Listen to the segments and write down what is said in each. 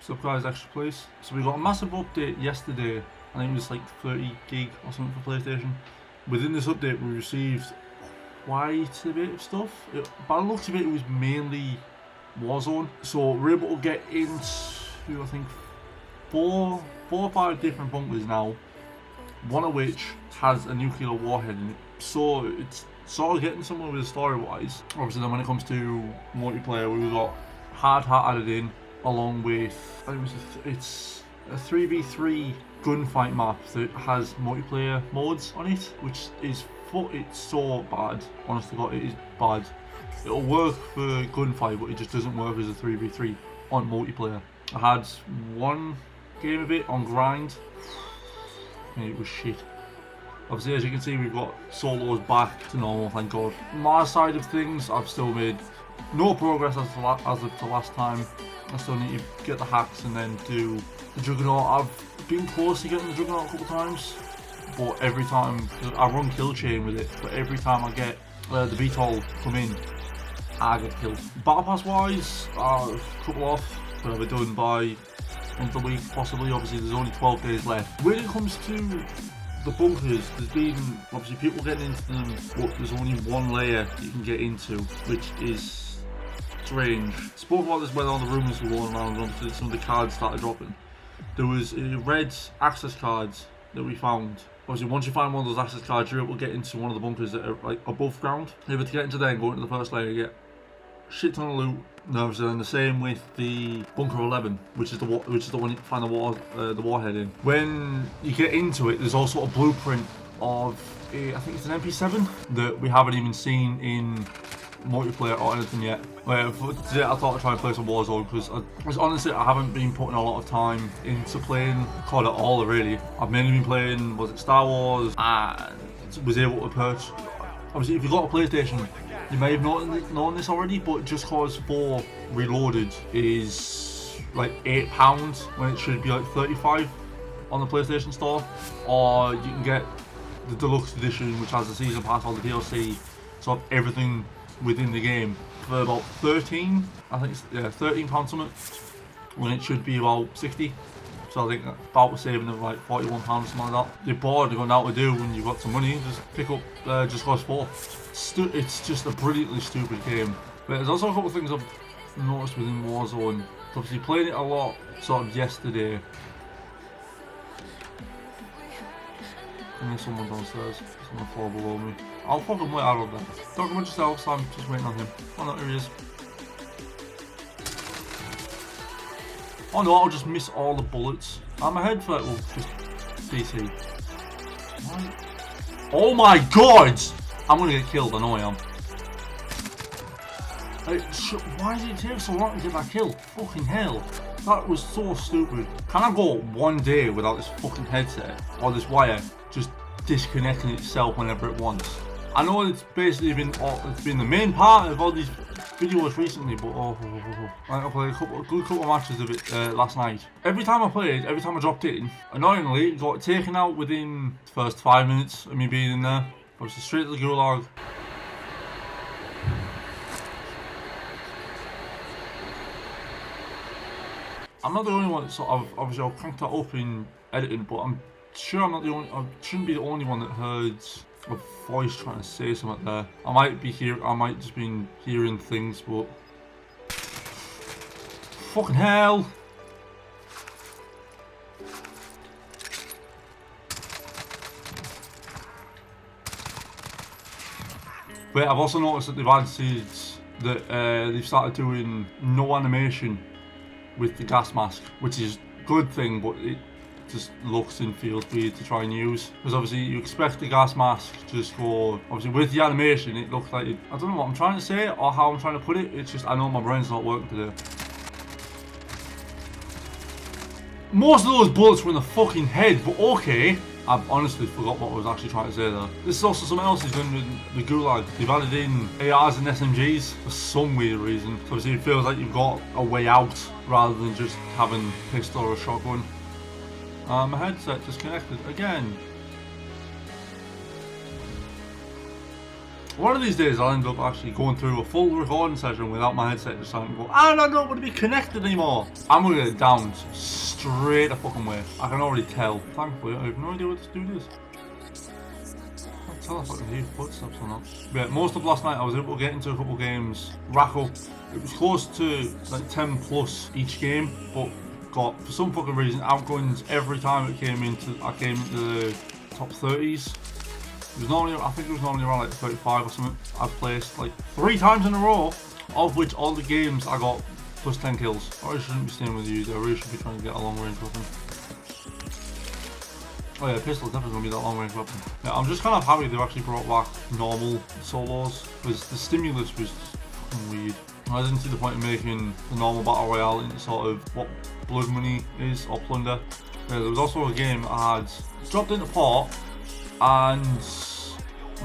Sup guys, Extrapolice. So we got a massive update yesterday. I think it was like 30 gig or something for PlayStation. Within this update we received quite a bit of stuff. By the looks of it, it was mainly Warzone. So we're able to get into, I think, four or five different bunkers now. One of which has a nuclear warhead in it. So it's sort of getting somewhere with the story wise. Obviously then when it comes to multiplayer, we've got Hard Hat added in, along with, I think it's a 3v3 gunfight map that has multiplayer modes on it, which is it's so bad. Honest to God, it is bad. It'll work for gunfight, but it just doesn't work as a 3v3 on multiplayer. I had one game of it on grind, and it was shit. Obviously, as you can see, we've got solos back to normal, thank God. My side of things, I've still made no progress as of the last time. I still need to get the hacks and then do the Juggernaut. I've been close to getting the Juggernaut a couple times, but every time, I run kill chain with it, but every time I get the VTOL come in, I get killed. Battle Pass wise, a couple off, but I'll be done by end of the week possibly. Obviously there's only 12 days left. When it comes to the bunkers, there's been obviously people getting into them, but there's only one layer you can get into, which is strange. Spoke about this when all the rumours were going around onto some of the cards started dropping. There was red access cards that we found. Obviously once you find one of those access cards, you're able to get into one of the bunkers that are like above ground. You're able to get into there and go into the first layer, you get shit ton of loot. Obviously, and the same with the bunker 11, which is the one you find the warhead in. When you get into it, there's also a blueprint of I think it's an MP7 that we haven't even seen in multiplayer or anything yet. For today I thought I'd try and play some Warzone because honestly I haven't been putting a lot of time into playing COD at all really. I've mainly been playing, was it Star Wars, and was able to purchase. Obviously if you've got a PlayStation, you may have known this already, but Just Cause 4 Reloaded is like £8 when it should be like 35 on the PlayStation Store, or you can get the deluxe edition which has the season pass, all the DLC, so everything within the game for about 13. I think it's £13 something when it should be about 60. So I think about saving of like £41 something like that. You're bored, you've got nothing to do when you've got some money, just pick up Just Cause 4. It's just a brilliantly stupid game. But there's also a couple of things I've noticed within Warzone. Obviously playing it a lot sort of yesterday. And there's someone downstairs, it's on the floor below me. I'll fucking wait out of there. Don't come yourself, so I'm just waiting on him. Oh no, here he is. Oh no, I'll just miss all the bullets. My head for it will just DC. What? Oh my god! I'm gonna get killed, I know I am. Why did it take so long to get that kill? Fucking hell. That was so stupid. Can I go one day without this fucking headset or this wire just disconnecting itself whenever it wants? I know it's basically been the main part of all these videos recently, but I played a good couple of matches of it last night. Every time I played, every time I dropped in, annoyingly, it got taken out within the first 5 minutes of me being in there. Obviously straight to the gulag. I'm not the only one that sort of, obviously I'll crank that up in editing, but I'm sure I shouldn't be the only one that heard a voice trying to say something there. I might just been hearing things, but fucking hell. But I've also noticed that they've added that they've started doing no animation with the gas mask, which is a good thing, but it just looks and feels weird to try and use, because obviously you expect the gas mask to just go, obviously with the animation it looks like I don't know what I'm trying to say or how I'm trying to put it, it's just I know my brain's not working today. Most of those bullets were in the fucking head, but okay. I've honestly forgot what I was actually trying to say there. This is also something else he's done with the gulag. They've added in ARs and SMGs for some weird reason. So obviously it feels like you've got a way out rather than just having a pistol or a shotgun. My headset disconnected again. One of these days I'll end up actually going through a full recording session without my headset just sounding go, and I don't want to be connected anymore. I'm gonna get down straight a fucking way. I can already tell. Thankfully, I have no idea what this dude is. I can't tell if I can hear footsteps or not. Yeah, most of last night I was able to get into a couple games, rack up. It was close to like 10 plus each game, but got, for some fucking reason, outguns every time I came into the top 30s. It was normally, I think it was normally around like 35 or something. I've placed like 3 times in a row, of which all the games I got plus 10 kills. I really shouldn't be staying with you, I really should be trying to get a long range weapon. Oh yeah, pistol is definitely going to be that long range weapon. Yeah, I'm just kind of happy they've actually brought back normal solos, because the stimulus was fucking weird. I didn't see the point of making the normal battle royale into sort of what blood money is, or plunder. Yeah, there was also a game I had dropped into port and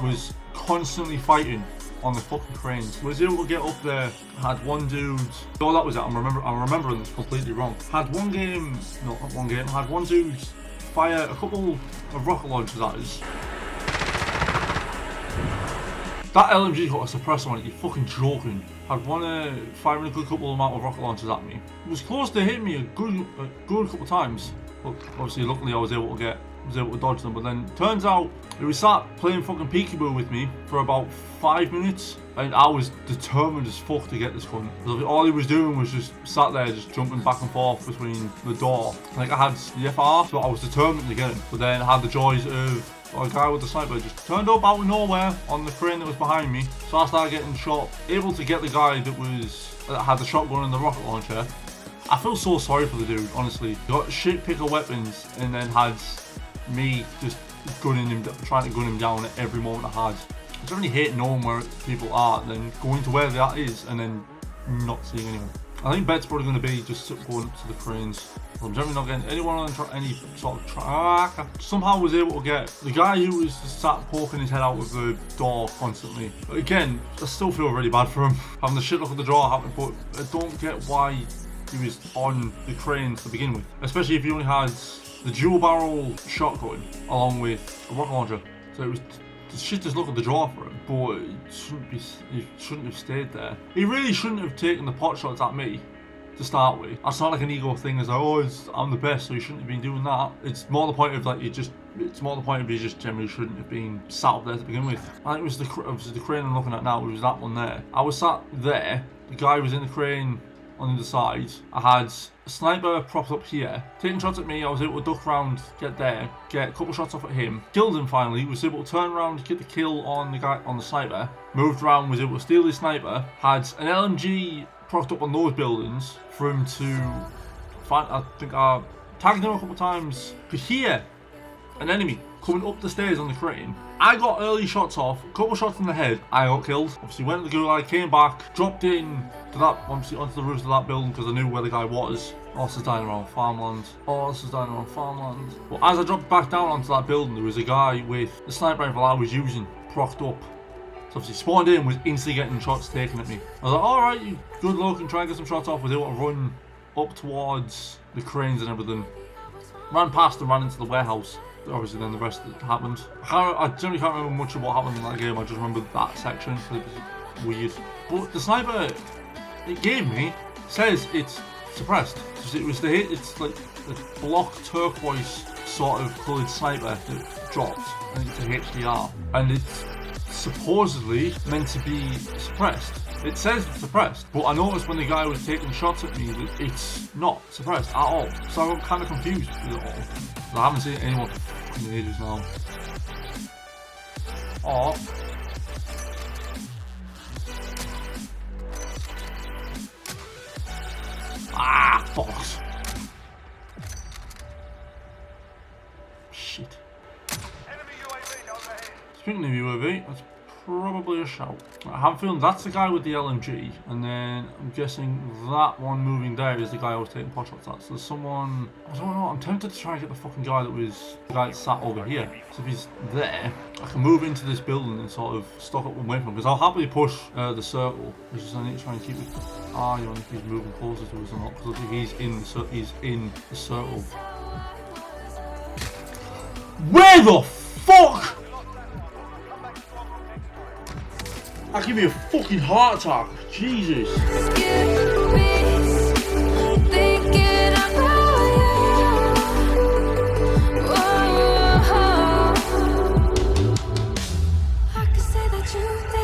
was constantly fighting on the fucking cranes. Was able to get up there, had one dude, oh that was it, I'm remembering this completely wrong. Had one dude fire a couple of rocket launchers at us. That LMG got a suppressor on it, you're fucking joking. Had one firing a good couple amount of rocket launchers at me. It was close to hitting me a good couple of times. But obviously luckily I was able to dodge them, but then turns out he was sat playing fucking peekaboo with me for about 5 minutes, and I was determined as fuck to get this cunt. All he was doing was just sat there just jumping back and forth between the door. Like I had the FR, so I was determined to get him, but then I had the joys of a guy with the sniper just turned up out of nowhere on the crane that was behind me, so I started getting shot, able to get the guy that had the shotgun and the rocket launcher. I feel so sorry for the dude, honestly. He got shit pick of weapons and then had me just trying to gun him down at every moment I had. I just really hate knowing where people are and then going to where that is and then not seeing anyone. I think bet's probably going to be just going up to the cranes. I'm generally not getting anyone on any sort of track. Somehow was able to get the guy who was just sat poking his head out of the door constantly. But again, I still feel really bad for him. Having the shit look at the door happened, but I don't get why he was on the crane to begin with. Especially if he only had the dual barrel shotgun along with a rocket launcher. So it was the shit just look at the draw for him, but he shouldn't have stayed there. He really shouldn't have taken the pot shots at me to start with. That's not like an ego thing, as like, oh, I'm the best, so you shouldn't have been doing that. It's more the point of like, you just generally shouldn't have been sat up there to begin with. I think it was the crane I'm looking at now, it was that one there. I was sat there, the guy was in the crane on the other side. I had a sniper propped up here, taking shots at me. I was able to duck around, get there, get a couple shots off at him, killed him finally, was able to turn around, get the kill on the guy on the sniper, moved around, was able to steal his sniper, had an LMG propped up on those buildings for him to find. I think I tagged him a couple times. Could hear an enemy coming up the stairs on the crane. I got early shots off, a couple shots in the head, I got killed. Obviously went to the gulag, came back, dropped in to that, obviously onto the roof of that building because I knew where the guy was. Also dying around farmland. But as I dropped back down onto that building, there was a guy with the sniper rifle I was using, propped up. So obviously spawned in, was instantly getting shots taken at me. I was like, alright, good luck and try and get some shots off. Was able to run up towards the cranes and everything. Ran past and ran into the warehouse. Obviously then the rest happened. I generally can't remember much of what happened in that game, I just remember that section, it was weird. But the sniper it gave me says it's suppressed. It's like a block turquoise sort of coloured sniper that dropped, and it's a HDR. And it's supposedly meant to be suppressed. It says it's suppressed, but I noticed when the guy was taking shots at me that it's not suppressed at all. So I got kind of confused with it all. I haven't seen anyone in ages now. Oh. Ah, box. Shit. Speaking of UAV, that's probably a shout. I have a feeling that's the guy with the LMG, and then I'm guessing that one moving there is the guy I was taking pot shots at. So there's someone, I don't know, I'm tempted to try and get the fucking guy the guy that sat over here. So if he's there, I can move into this building and sort of stock up and wait for him, because I'll happily push the circle. It's just I need to try and keep it eye on if he's moving closer to us or not, because he's in the circle. Where the fuck? That give me a fucking heart attack. Jesus. Thinking about you. I could say that you